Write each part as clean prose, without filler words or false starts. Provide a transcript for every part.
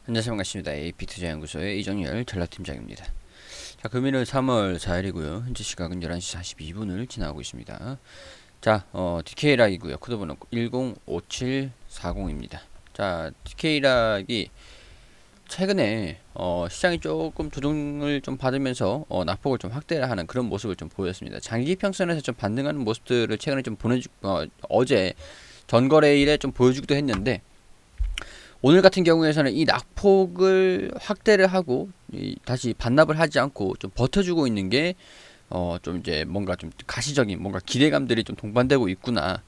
안녕하세요. 반갑습니다. AP투자연구소의 이정열 전략팀장입니다. 자, 금일은 3월 4일이고요. 현재 시각은 11시 42분을 지나고 있습니다. 자, DK락이고요. 코드번호 105740입니다. 자, DK락이 최근에 시장이 조금 조정을 좀 받으면서 낙폭을 좀 확대를 하는 그런 모습을 좀 보였습니다. 장기 평선에서 좀 반등하는 모습들을 최근에 좀 어제 전거래일에 좀 보여주기도 했는데, 오늘 같은 경우에서는 이 낙폭을 확대를 하고 다시 반납을 하지 않고 좀 버텨주고 있는 게 좀 이제 뭔가 좀 가시적인 뭔가 기대감들이 좀 동반되고 있구나.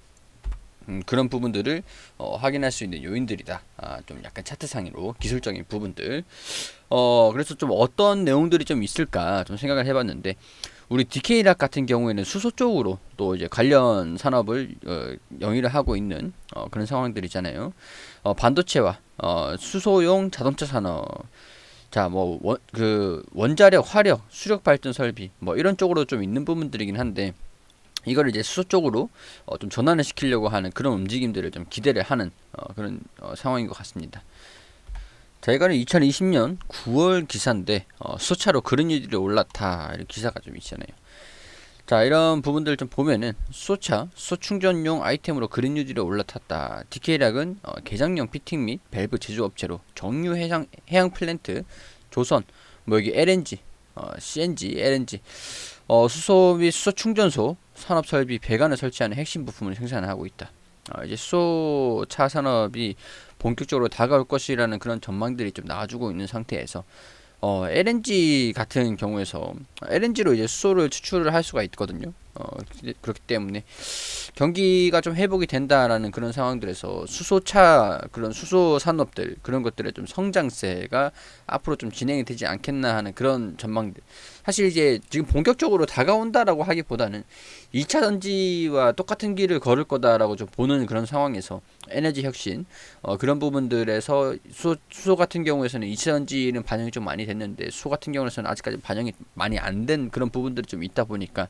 그런 부분들을 확인할 수 있는 요인들이다. 좀 약간 차트상으로 기술적인 부분들. 그래서 좀 어떤 내용들이 좀 있을까 좀 생각을 해봤는데, 우리 DK락 같은 경우에는 수소 쪽으로 또 이제 관련 산업을 영위를 하고 있는 그런 상황들이잖아요. 반도체와 수소용 자동차 산업, 자, 뭐, 원자력, 화력, 수력 발전 설비, 뭐, 이런 쪽으로 좀 있는 부분들이긴 한데, 이거를 이제 수소 쪽으로 좀 전환을 시키려고 하는 그런 움직임들을 좀 기대를 하는 그런 상황인 것 같습니다. 자, 이거는 2020년 9월 기사인데, 수소차로 그린유딜이 올랐다. 이런 기사가 좀 있잖아요. 자, 이런 부분들 좀 보면은 수소차, 수소 충전용 아이템으로 그린유딜이 올라탔다. DK락은 개장용 피팅 및 밸브 제조업체로 정유 해양 플랜트, 조선, 뭐 여기 LNG, CNG, LNG, 수소 및 수소 충전소, 산업 설비, 배관을 설치하는 핵심 부품을 생산하고 있다. 이제 수소차 산업이 본격적으로 다가올 것이라는 그런 전망들이 좀 나와주고 있는 상태에서 LNG 같은 경우에서 LNG로 이제 수소를 추출을 할 수가 있거든요. 그렇기 때문에 경기가 좀 회복이 된다라는 그런 상황들에서 수소차 그런 수소 산업들 그런 것들의 좀 성장세가 앞으로 좀 진행이 되지 않겠나 하는 그런 전망들. 사실 이제 지금 본격적으로 다가온다라고 하기보다는 2차 전지와 똑같은 길을 걸을 거다라고 좀 보는 그런 상황에서 에너지 혁신 그런 부분들에서 수소 같은 경우에서는 2차 전지는 반영이 좀 많이 됐는데, 수소 같은 경우에서는 아직까지 반영이 많이 안 된 그런 부분들이 좀 있다 보니까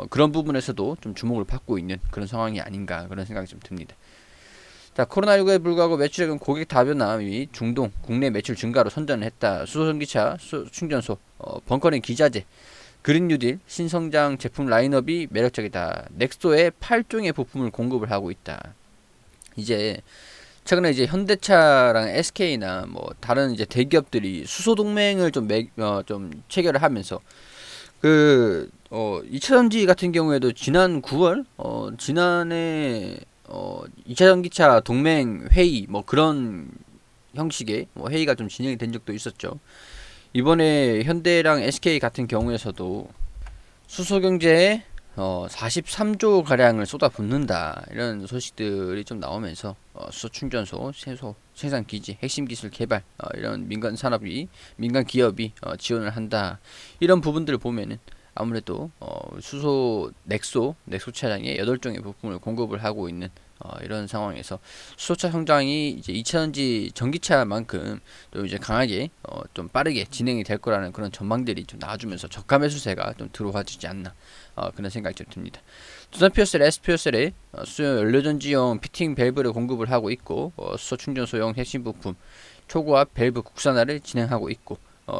그런 부분에서도 좀 주목을 받고 있는 그런 상황이 아닌가 그런 생각이 좀 듭니다. 자, 코로나19에 불구하고 매출액은 고객 다변화 및 중동, 국내 매출 증가로 선전을 했다. 수소전기차, 충전소, 벙커링 기자재, 그린뉴딜, 신성장 제품 라인업이 매력적이다. 넥소에 8종의 부품을 공급을 하고 있다. 이제 최근에 이제 현대차랑 SK나 뭐 다른 이제 대기업들이 수소 동맹을 좀 체결을 하면서 2차전지 같은 경우에도 지난 9월 지난해 2차 전기차 동맹 회의 뭐 그런 형식의 뭐 회의가 좀 진행이 된 적도 있었죠. 이번에 현대랑 SK 같은 경우에서도 수소 경제에 43조 가량을 쏟아붓는다 이런 소식들이 좀 나오면서 수소 충전소, 세소, 생산 기지, 핵심 기술 개발 이런 민간 기업이 지원을 한다. 이런 부분들을 보면은 아무래도 넥소 차량에 8종의 부품을 공급을 하고 있는 이런 상황에서 수소차 성장이 이제 2차전지 전기차만큼 또 이제 강하게 좀 빠르게 진행이 될 거라는 그런 전망들이 좀 나와주면서 저가 매수세가 좀 들어와주지 않나 그런 생각이 좀 듭니다. 두산 퓨어셀, S퓨어셀에 수요 연료전지용 피팅 밸브를 공급을 하고 있고, 수소 충전소용 핵심 부품 초고압 밸브 국산화를 진행하고 있고,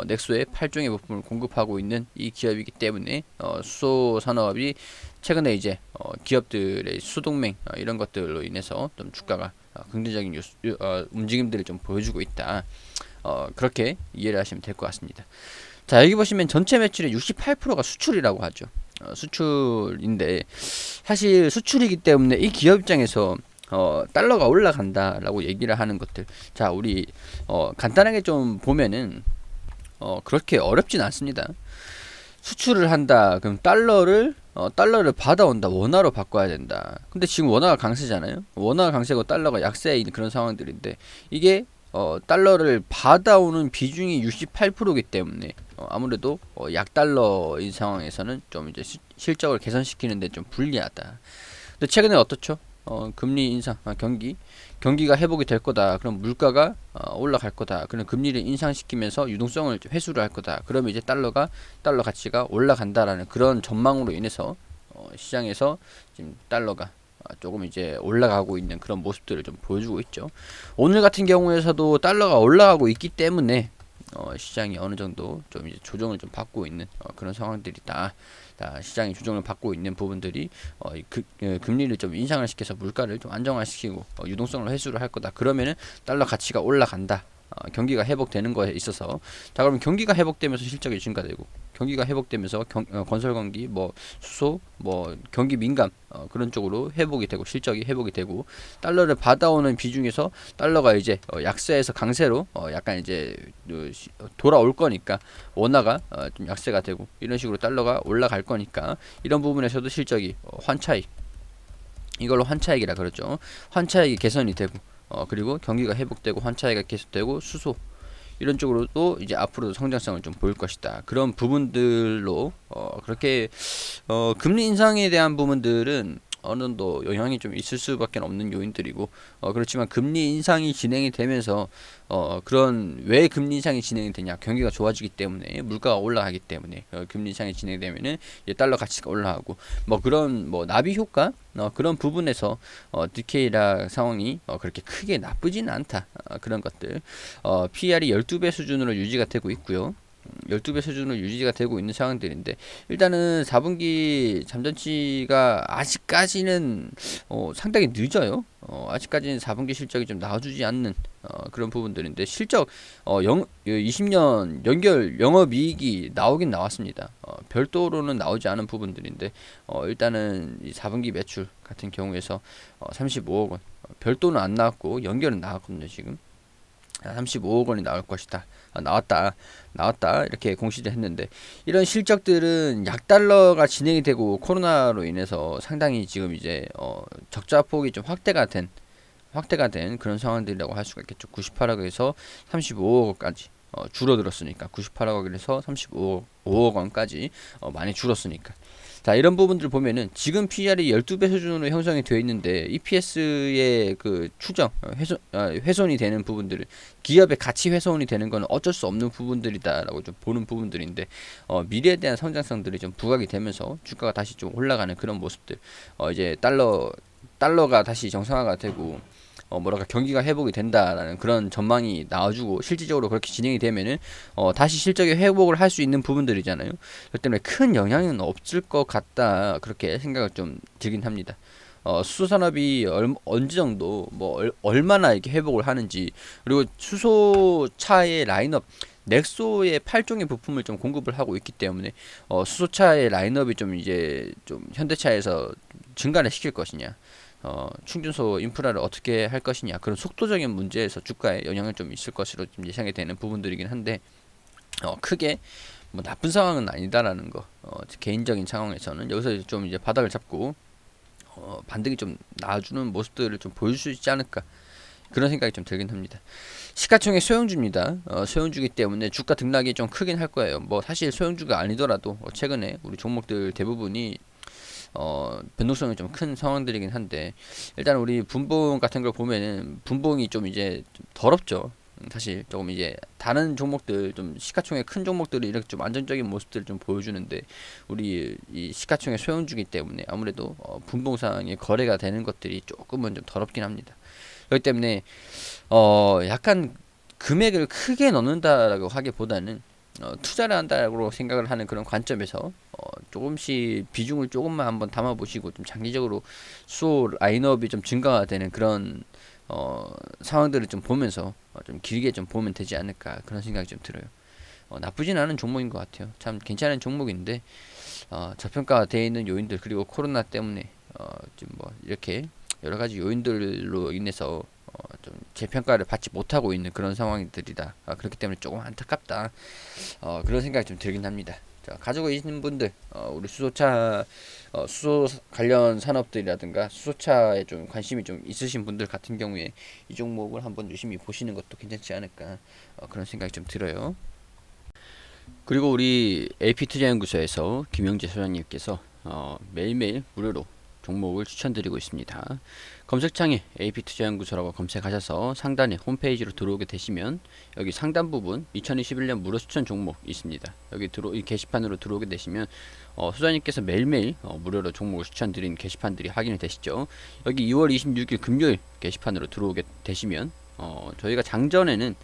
넥소에 8종의 부품을 공급하고 있는 이 기업이기 때문에 수소 산업이 최근에 이제 기업들의 수동맹 이런 것들로 인해서 좀 주가가 긍정적인 움직임들을 좀 보여주고 있다. 그렇게 이해를 하시면 될 것 같습니다. 자, 여기 보시면 전체 매출의 68%가 수출이라고 하죠. 수출인데 사실 수출이기 때문에 이 기업 입장에서 달러가 올라간다라고 얘기를 하는 것들. 자, 우리 간단하게 좀 보면은 그렇게 어렵진 않습니다. 수출을 한다. 그럼 달러를 받아온다. 원화로 바꿔야 된다. 근데 지금 원화가 강세잖아요. 원화가 강세고 달러가 약세인 그런 상황들인데, 이게 달러를 받아오는 비중이 68%이기 때문에 아무래도 약달러인 상황에서는 좀 이제 실적을 개선시키는데 좀 불리하다. 근데 최근에 어떻죠? 금리 인상, 경기가 회복이 될 거다. 그럼 물가가 올라갈 거다. 그럼 금리를 인상시키면서 유동성을 회수를 할 거다. 그러면 이제 달러 가치가 올라간다라는 그런 전망으로 인해서 시장에서 지금 달러가 조금 이제 올라가고 있는 그런 모습들을 좀 보여주고 있죠. 오늘 같은 경우에서도 달러가 올라가고 있기 때문에 시장이 어느 정도 좀 이제 조정을 좀 받고 있는 그런 상황들이다. 시장이 조정을 받고 있는 부분들이 금리를 좀 인상을 시켜서 물가를 좀 안정화시키고 유동성을 회수를 할 거다. 그러면은 달러 가치가 올라간다. 경기가 회복되는 거에 있어서 자 그러면 경기가 회복되면서 실적이 증가되고 경기가 회복되면서 건설 경기 뭐 수소 뭐 경기 민감 그런 쪽으로 회복이 되고 실적이 회복이 되고 달러를 받아오는 비중에서 달러가 이제 약세에서 강세로 약간 이제 돌아올 거니까 원화가 좀 약세가 되고 이런 식으로 달러가 올라갈 거니까 이런 부분에서도 실적이 환차익 이걸로 환차익이라 그러죠. 환차익이 개선이 되고 그리고 경기가 회복되고 환차익이 계속되고 수소 이런 쪽으로도 이제 앞으로도 성장성을 좀 보일 것이다. 그런 부분들로 그렇게 금리 인상에 대한 부분들은 어느 정도 영향이 좀 있을 수밖에 없는 요인들이고 그렇지만 금리 인상이 진행이 되면서 그런 왜 금리 인상이 진행이 되냐 경기가 좋아지기 때문에 물가가 올라가기 때문에 금리 인상이 진행되면은 달러 가치가 올라가고 뭐 그런 뭐 나비 효과 그런 부분에서 디케이라 상황이 그렇게 크게 나쁘지는 않다. 그런 것들 PR이 12배 수준으로 유지가 되고 있고요. 12배 수준으로 유지가 되고 있는 상황들인데 일단은 4분기 잠전치가 아직까지는 상당히 늦어요. 아직까지는 4분기 실적이 좀 나와주지 않는 그런 부분들인데 실적 20년 연결 영업이익이 나오긴 나왔습니다. 별도로는 나오지 않은 부분들인데 일단은 이 4분기 매출 같은 경우에서 35억 원 별도는 안 나왔고 연결은 나왔거든요. 지금 35억 원이 나올 것이다. 나왔다 이렇게 공시를 했는데 이런 실적들은 약달러가 진행이 되고 코로나로 인해서 상당히 지금 이제 적자 폭이 좀 확대가 된 그런 상황들이라고 할 수가 있겠죠. 98억에서 35억까지 줄어들었으니까 98억에서 35억 원까지 많이 줄었으니까 자 이런 부분들 보면은 지금 PR이 12배 수준으로 형성이 되어 있는데 EPS의 그 추정 훼손이 되는 부분들을 기업의 가치 훼손이 되는 건 어쩔 수 없는 부분들이다라고 좀 보는 부분들인데 미래에 대한 성장성들이 좀 부각이 되면서 주가가 다시 좀 올라가는 그런 모습들 이제 달러가 다시 정상화가 되고 뭐랄까 경기가 회복이 된다라는 그런 전망이 나와주고 실질적으로 그렇게 진행이 되면은 다시 실적의 회복을 할 수 있는 부분들이잖아요. 그렇기 때문에 큰 영향은 없을 것 같다 그렇게 생각을 좀 들긴 합니다. 수소산업이 언제 정도 뭐 얼마나 이렇게 회복을 하는지 그리고 수소차의 라인업 넥소의 8종의 부품을 좀 공급을 하고 있기 때문에 수소차의 라인업이 좀 이제 좀 현대차에서 증가를 시킬 것이냐 충전소 인프라를 어떻게 할 것이냐 그런 속도적인 문제에서 주가에 영향을 좀 있을 것으로 좀 예상이 되는 부분들이긴 한데 크게 뭐 나쁜 상황은 아니다라는 거 개인적인 상황에서는 여기서 좀 이제 바닥을 잡고 반등이 좀 나와주는 모습들을 좀 보여줄 수 있지 않을까 그런 생각이 좀 들긴 합니다. 시가총액 소형주입니다. 소형주기 때문에 주가 등락이 좀 크긴 할 거예요. 뭐 사실 소형주가 아니더라도 최근에 우리 종목들 대부분이 변동성이 좀 큰 상황들이긴 한데 일단 우리 분봉 같은 걸 보면은 분봉이 좀 이제 좀 더럽죠. 사실 조금 이제 다른 종목들 좀 시가총액 큰 종목들이 이렇게 좀 안정적인 모습들을 좀 보여주는데 우리 이 시가총액 소형주기 때문에 아무래도 분봉상의 거래가 되는 것들이 조금은 좀 더럽긴 합니다. 그렇기 때문에 약간 금액을 크게 넣는다라고 하기보다는 투자를 한다고 생각을 하는 그런 관점에서 조금씩 비중을 조금만 한번 담아보시고 좀 장기적으로 수호 라인업이 좀 증가가 되는 그런 상황들을 좀 보면서 좀 길게 좀 보면 되지 않을까 그런 생각이 좀 들어요. 나쁘진 않은 종목인 것 같아요. 참 괜찮은 종목인데 저평가가 되어 있는 요인들 그리고 코로나 때문에 좀 뭐 이렇게 여러 가지 요인들로 인해서 좀 재평가를 받지 못하고 있는 그런 상황들이다. 그렇기 때문에 조금 안타깝다. 그런 생각이 좀 들긴 합니다. 자, 가지고 계시는 분들, 우리 수소 관련 산업들이라든가 수소차에 좀 관심이 좀 있으신 분들 같은 경우에 이 종목을 한번 유심히 보시는 것도 괜찮지 않을까 그런 생각이 좀 들어요. 그리고 우리 AP투자연구소에서 김영재 소장님께서 매일매일 무료로 종목을 추천드리고 있습니다. 검색창에 AP투자연구소라고 검색하셔서 상단에 홈페이지로 들어오게 되시면 여기 상단 부분 2021년 무료 추천 종목 있습니다. 여기 이 게시판으로 들어오게 되시면 소장님께서 매일매일 무료로 종목을 추천드린 게시판들이 확인이 되시죠. 여기 2월 26일 금요일 게시판으로 들어오게 되시면 저희가 장전에는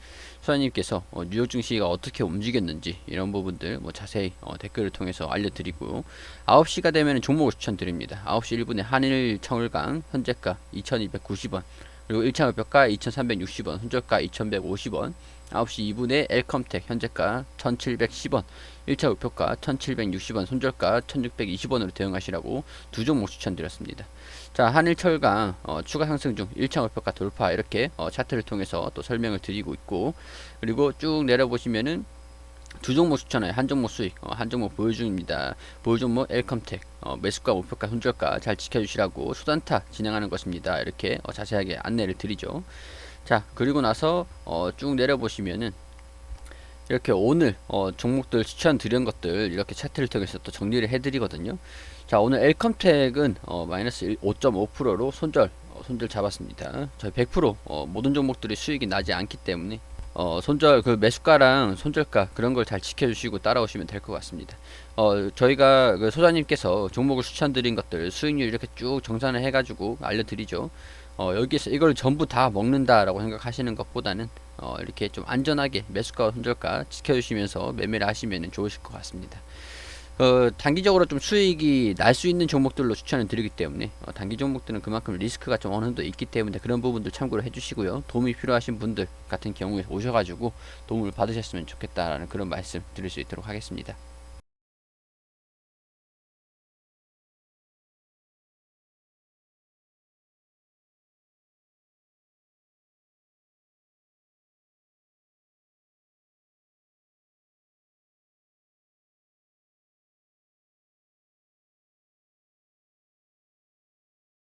소장님께서 뉴욕 증시가 어떻게 움직였는지 이런 부분들 자세히 댓글을 통해서 알려드리고요. 9시가 되면 종목을 추천드립니다. 9시 1분에 한일 청을강 현재가 2290원, 그리고 1차 목표가 2360원, 손절가 2150원, 9시 2분에 엘컴텍 현재가 1710원, 1차 목표가 1760원, 손절가 1620원으로 대응하시라고 두 종목 추천드렸습니다. 자, 한일철강 추가 상승 중 1차 목표가 돌파, 이렇게 차트를 통해서 또 설명을 드리고 있고, 그리고 쭉 내려보시면은 두 종목 추천해요. 한 종목 수익, 한 종목 보유 중입니다. 보유 종목 엘컴텍, 매수가, 목표가, 손절가 잘 지켜주시라고 수단타 진행하는 것입니다. 이렇게 자세하게 안내를 드리죠. 자, 그리고 나서 쭉 내려보시면은 이렇게 오늘 종목들 추천드린 것들 이렇게 차트를 통해서 또 정리를 해드리거든요. 자, 오늘 엘컴텍은 마이너스 5.5%로 손절 잡았습니다. 저희 100% 모든 종목들이 수익이 나지 않기 때문에 손절 그 매수가랑 손절가 그런 걸 잘 지켜주시고 따라오시면 될 것 같습니다. 저희가 그 소장님께서 종목을 추천드린 것들 수익률 이렇게 쭉 정산을 해가지고 알려드리죠. 여기서 이걸 전부 다 먹는다라고 생각하시는 것보다는 이렇게 좀 안전하게 매수가와 손절가 지켜주시면서 매매를 하시면 좋으실 것 같습니다. 단기적으로 좀 수익이 날 수 있는 종목들로 추천을 드리기 때문에 단기 종목들은 그만큼 리스크가 좀 어느 정도 있기 때문에 그런 부분들 참고를 해주시고요. 도움이 필요하신 분들 같은 경우에 오셔가지고 도움을 받으셨으면 좋겠다라는 그런 말씀 드릴 수 있도록 하겠습니다.